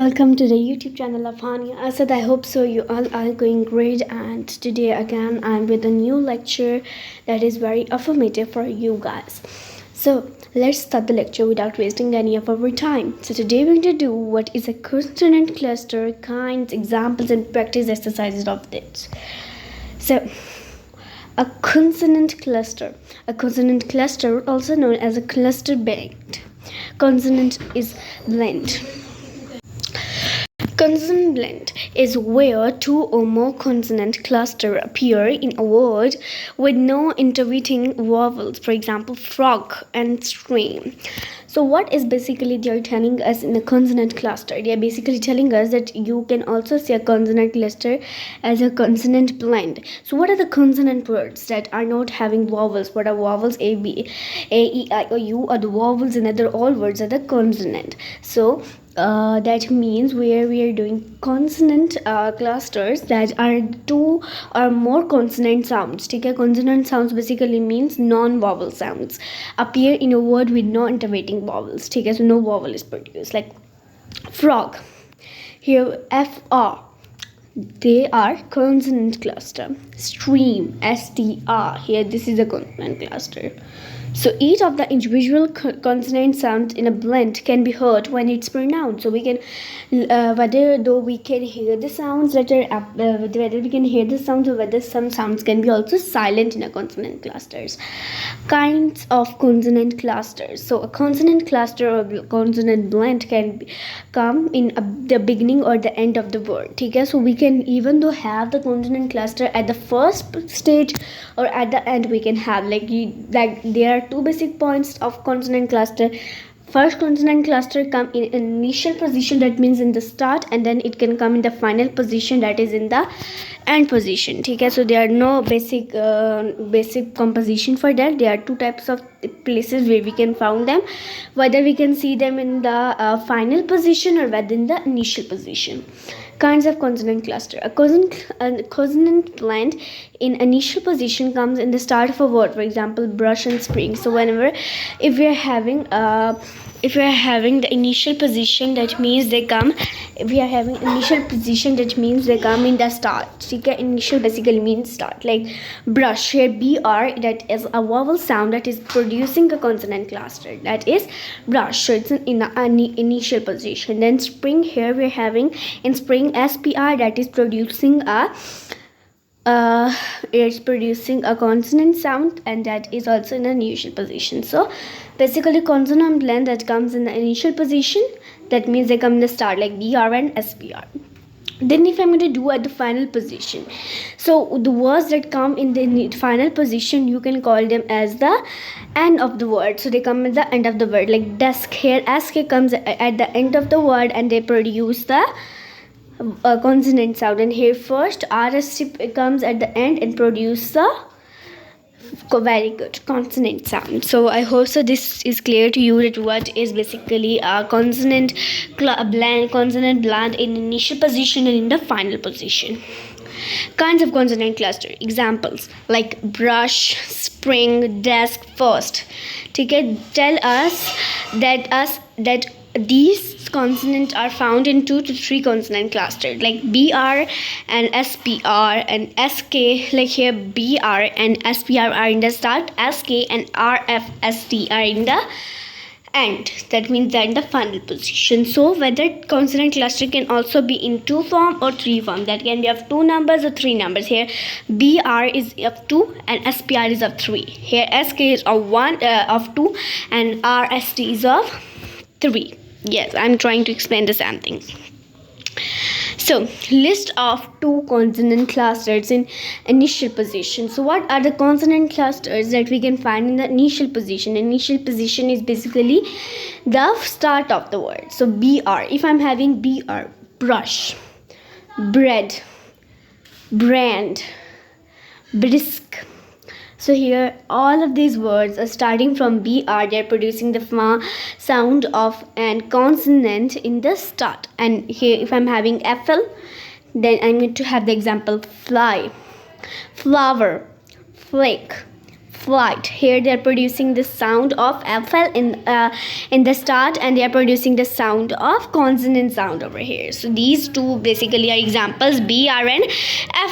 Welcome to the YouTube channel of Hania Asad. I hope so you all are going great, and today again I'm with a new lecture that is very informative for you guys. So let's start the lecture without wasting any of our time. So today we're going to do what is a consonant cluster, kinds, examples and practice exercises of this. So a consonant cluster. A consonant cluster, also known as a cluster blend. Consonant is blend. Consonant blend is where two or more consonant clusters appear in a word with no intervening vowels, for example, frog and stream. So what is basically they are telling us in a consonant cluster? They are basically telling us that you can also see a consonant cluster as a consonant blend. So what are the consonant words that are not having vowels? What are vowels? A, B, A, E, I, O, U are the vowels, and other all words are the consonant. So that means where we are doing consonant clusters that are two or more consonant sounds. Okay, consonant sounds basically means non-vowel sounds appear in a word with no intervening vowels. Okay, so no vowel is produced, like frog. Here FR, they are consonant cluster. Stream, STR, here this is a consonant cluster. So each of the individual consonant sounds in a blend can be heard when it's pronounced. So we can, whether we can hear the sounds that are whether we can hear the sounds, or whether some sounds can be also silent in a consonant clusters. Kinds of consonant clusters. So a consonant cluster or consonant blend can come in the beginning or the end of the word. Okay, so we can even though have the consonant cluster at the first stage or at the end, we can have like there are two basic points of consonant cluster. First consonant cluster come in initial position, that means in the start, and then it can come in the final position, that is in the end position. Okay, so there are no basic composition for that. There are two types of places where we can found them, whether we can see them in the final position or within the initial position. Kinds of consonant cluster. A consonant blend in initial position comes in the start of a word, for example brush and spring. So whenever if we are having the initial position, that means they come in the start. Okay, initial basically means start, like brush. Here BR, that is a vowel sound that is producing a consonant cluster, that is brush. So it's in an initial position. Then spring, here we're having in spring SPR, that is producing a consonant sound, and that is also in an initial position. So basically consonant blend that comes in the initial position, that means they come in the start, like BR and SPR. Then if I'm going to do at the final position, so the words that come in the final position, you can call them as the end of the word. So they come at the end of the word, like desk. Here SK comes at the end of the word and they produce the consonant sound. And here first RST comes at the end and produce the very good consonant sound. So I hope so this is clear to you that what is basically a consonant blend in initial position and in the final position. Kinds of consonant cluster. Examples like brush, spring, desk, first. Okay, tell us that these consonants are found in 2 to 3 consonant clusters, like BR and SPR and SK. Like here BR and SPR are in the start, SK and RFST are in the end, that means they're in the final position. So whether consonant cluster can also be in 2 form or 3 form, that can be of 2 numbers or 3 numbers. Here BR is of 2 and SPR is of 3. Here SK is of 2 and RST is of 3. Yes, I'm trying to explain the same thing. So list of 2 consonant clusters in initial position. So what are the consonant clusters that we can find in the initial position? Initial position is basically the start of the word. So BR, if I'm having BR, brush, bread, brand, brisk. So here all of these words are starting from BR. They're producing the sound of and consonant in the start. And here if I'm having FL, then I'm going to have the example fly, flower, flake, flight. Here they are producing the sound of FL in the start, and they are producing the sound of consonant sound over here. So these two basically are examples. BR and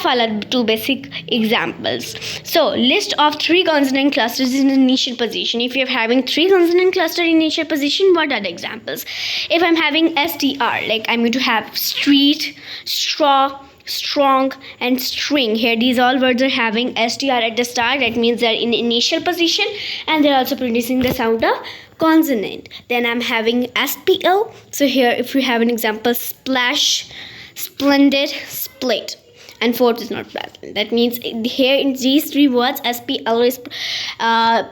FL are two basic examples. So list of 3 consonant clusters in initial position. If you're having 3 consonant cluster in initial position, what are the examples? If I'm having STR, like I'm going to have street, straw, strong, and string. Here these all words are having STR at the start. That means they're in initial position, and they're also producing the sound of consonant. Then I'm having SPL. So here if you have an example, splash, splendid, split, and fourth is not present. That means here in these 3 words, SPL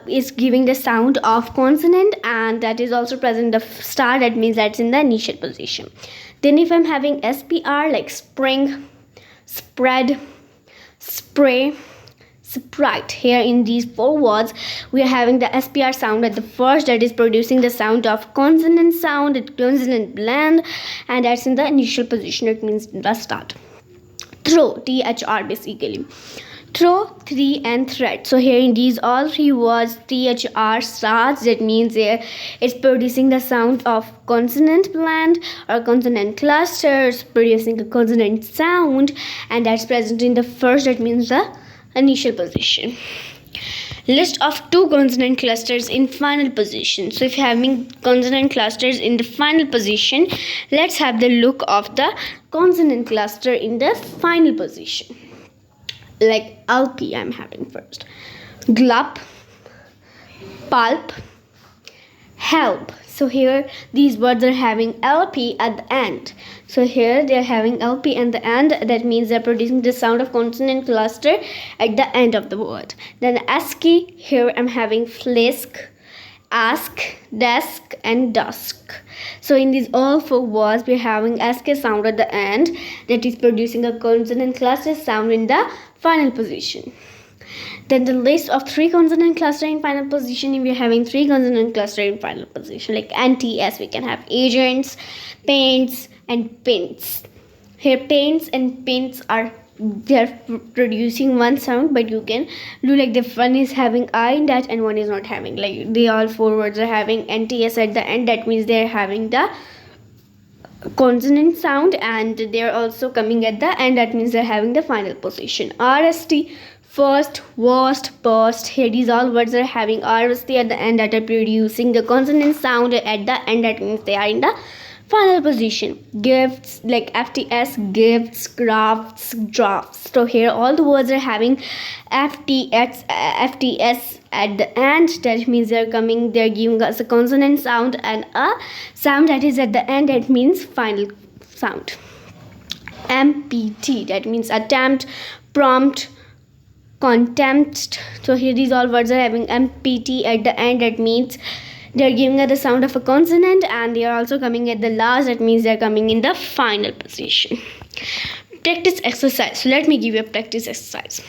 is giving the sound of consonant, and that is also present the start. That means that's in the initial position. Then if I'm having SPR, like spring, spread, spray, sprite, here in these 4 words we are having the SPR sound at the first, that is producing the sound of consonant sound, the consonant blend, and that's in the initial position. It means the start. Throw, THR basically. Throw, 3, and thread. So here in these all 3 words, THR starts. That means it's producing the sound of consonant blend or consonant clusters, producing a consonant sound, and that's present in the first. That means the initial position. List of 2 consonant clusters in final position. So if you're having consonant clusters in the final position, let's have the look of the consonant cluster in the final position. Like LP I'm having first. Glup, pulp, help. So here these words are having LP at the end. So here they are having LP at the end. That means they're producing the sound of consonant cluster at the end of the word. Then ASCII, here I'm having flisk, ask, desk, and dusk. So in these all 4 words we're having ASCII sound at the end, that is producing a consonant cluster sound in the final position. Then the list of 3 consonant cluster in final position. If we're having 3 consonant cluster in final position, like NTS, we can have agents, paints, and pins. Here paints and pins are, they're producing one sound, but you can do like the one is having I in that and one is not having. Like they all 4 words are having NTS at the end. That means they're having the consonant sound, and they're also coming at the end. That means they're having the final position. RST, first, worst, burst. Here these all words are having RST at the end, that are producing the consonant sound at the end. That means they are in the final position. Gifts, like FTS, gifts, crafts, drafts. So here all the words are having FTS at the end. That means they're giving us a consonant sound and a sound that is at the end. That means final sound. MPT, that means attempt, prompt, contempt. So here these all words are having MPT at the end. That means they're giving us the sound of a consonant, and they are also coming at the last. That means they're coming in the final position. Practice exercise. So let me give you a practice exercise.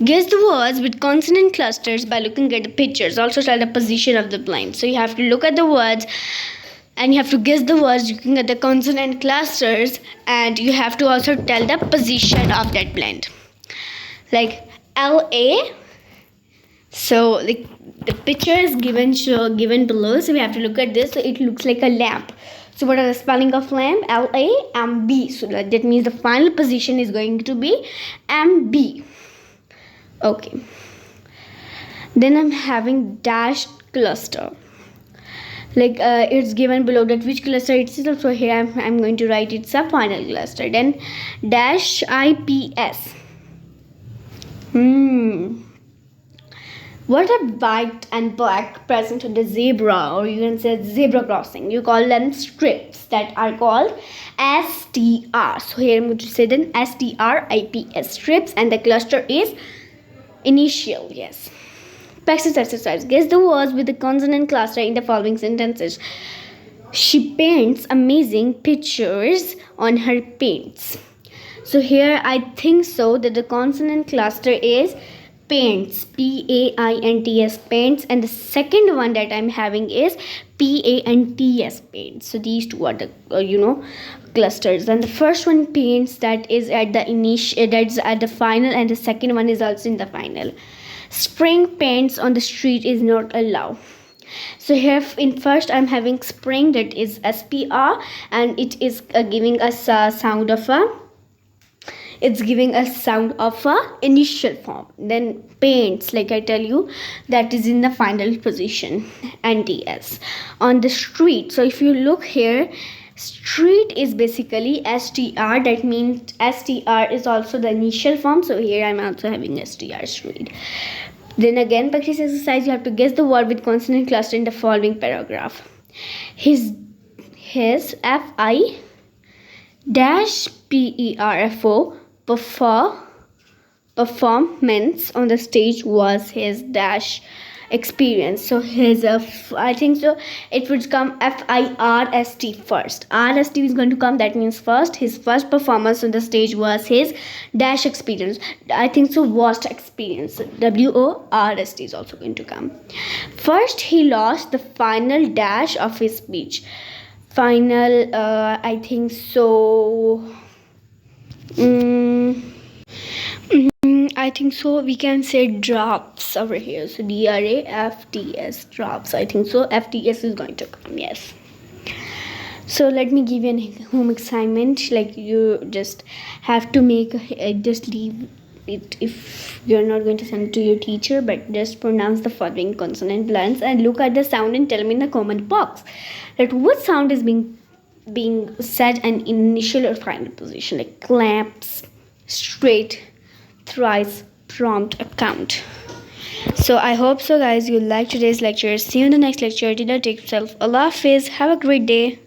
Guess the words with consonant clusters by looking at the pictures. Also tell the position of the blend. So you have to look at the words and you have to guess the words looking at the consonant clusters, and you have to also tell the position of that blend. Like LA. So like the picture is given below, so we have to look at this. So it looks like a lamp. So what are the spelling of lamp? LAMB. So that means the final position is going to be MB. Okay. Then I'm having dashed cluster. Like it's given below that which cluster it is. So here I'm going to write it's a final cluster. Then dash IPS. What are white and black present on the zebra, or you can say zebra crossing? You call them strips, that are called STR. So here I'm going to say then STRIPS, strips, and the cluster is initial. Yes. Practice exercise. Guess the words with the consonant cluster in the following sentences. She paints amazing pictures on her paints. So here I think so that the consonant cluster is paints, PAINTS, paints, and the second one that I'm having is PANTS, paints. So these two are the clusters, and the first one paints, that is at the initial, that's at the final, and the second one is also in the final. Spraying paints on the street is not allowed. So here in first I'm having spring, that is SPR, and it is giving us a sound of a, it's giving a sound of a initial form. Then paints, like I tell you, that is in the final position, NDS. On the street, so if you look here, street is basically STR, that means STR is also the initial form, so here I'm also having STR, street. Then again, practice exercise, you have to guess the word with consonant cluster in the following paragraph. His FI dash PERFO performance on the stage was his dash experience. So his I think so it would come FIRST first. RST is going to come, that means first. His first performance on the stage was his dash experience. I think so worst experience. WORST is also going to come. First he lost the final dash of his speech. Final I think so I think so we can say drops over here. So DRAFTS, drops. I think so FTS is going to come. Yes. So let me give you a home assignment. Like you just have to make just leave it if you're not going to send it to your teacher, but just pronounce the following consonant blends and look at the sound and tell me in the comment box that what sound is being said in initial or final position, like clamps, straight, thrice, prompt, account. So I hope so guys you like today's lecture. See you in the next lecture. Till then, take yourself. Allah Hafiz. Have a great day.